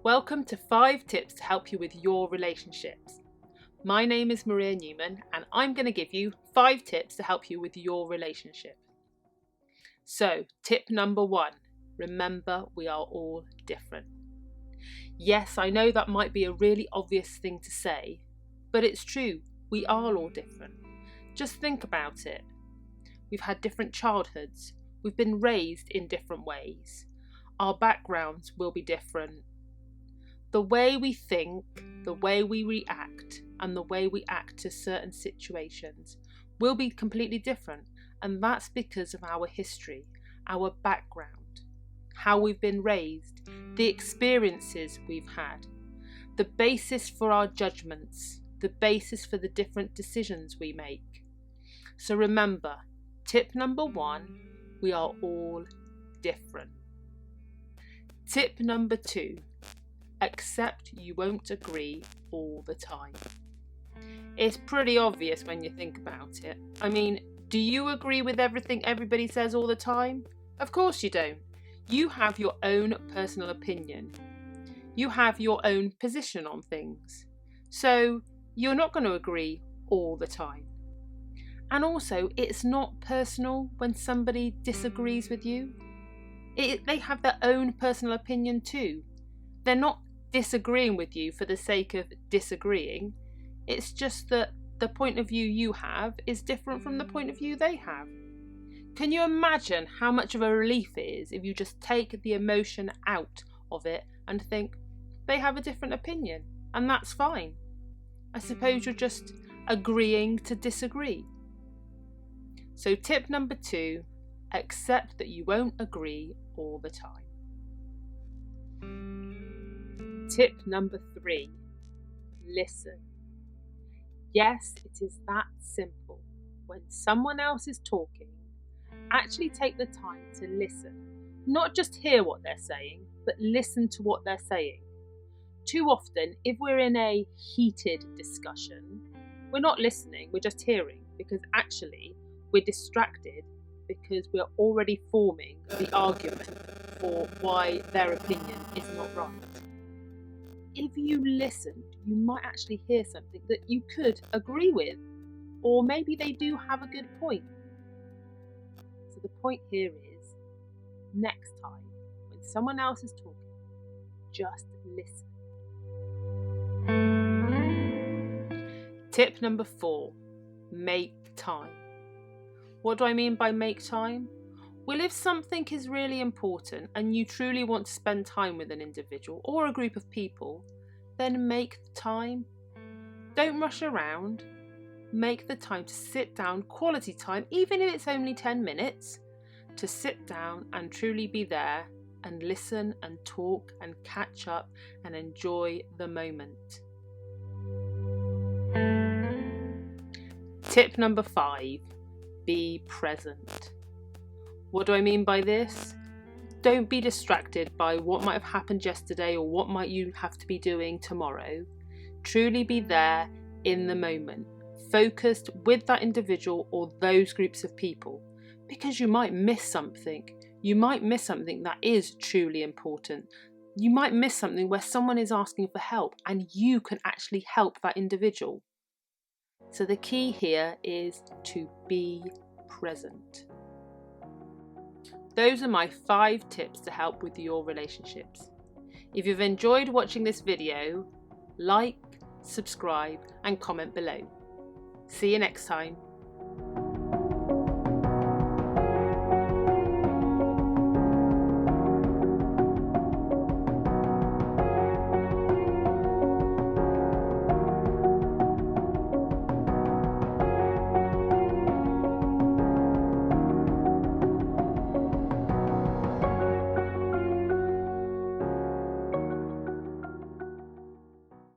Welcome to 5 tips to help you with your relationships. My name is Maria Newman and I'm going to give you 5 tips to help you with your relationship. So, tip number 1, remember we are all different. Yes, I know that might be a really obvious thing to say, but it's true, we are all different. Just think about it. We've had different childhoods, we've been raised in different ways. Our backgrounds will be different. The way we think, the way we react, and the way we act to certain situations will be completely different, and that's because of our history, our background, how we've been raised, the experiences we've had, the basis for our judgments, the basis for the different decisions we make. So remember, tip number 1, we are all different. Tip number 2, accept you won't agree all the time. It's pretty obvious when you think about it. I mean, do you agree with everything everybody says all the time? Of course you don't. You have your own personal opinion. You have your own position on things. So you're not going to agree all the time. And also, it's not personal when somebody disagrees with you. They have their own personal opinion too. They're not disagreeing with you for the sake of disagreeing. It's just that the point of view you have is different from the point of view they have. Can you imagine how much of a relief it is if you just take the emotion out of it and think they have a different opinion, and that's fine? I suppose you're just agreeing to disagree. So tip number 2, accept that you won't agree all the time. Tip number 3, listen. Yes, it is that simple. When someone else is talking, actually take the time to listen. Not just hear what they're saying, but listen to what they're saying. Too often, if we're in a heated discussion, we're not listening, we're just hearing, because actually we're distracted because we're already forming the argument for why their opinion is not right. If you listened, you might actually hear something that you could agree with, or maybe they do have a good point. So the point here is, next time, when someone else is talking, just listen. Tip number 4, make time. What do I mean by make time? Well, if something is really important and you truly want to spend time with an individual or a group of people, then make the time. Don't rush around. Make the time to sit down, quality time, even if it's only 10 minutes, to sit down and truly be there and listen and talk and catch up and enjoy the moment. Tip number 5, be present. What do I mean by this? Don't be distracted by what might have happened yesterday or what might you have to be doing tomorrow. Truly be there in the moment, focused with that individual or those groups of people, because you might miss something. You might miss something that is truly important. You might miss something where someone is asking for help and you can actually help that individual. So the key here is to be present. Those are my 5 tips to help with your relationships. If you've enjoyed watching this video, like, subscribe and comment below. See you next time.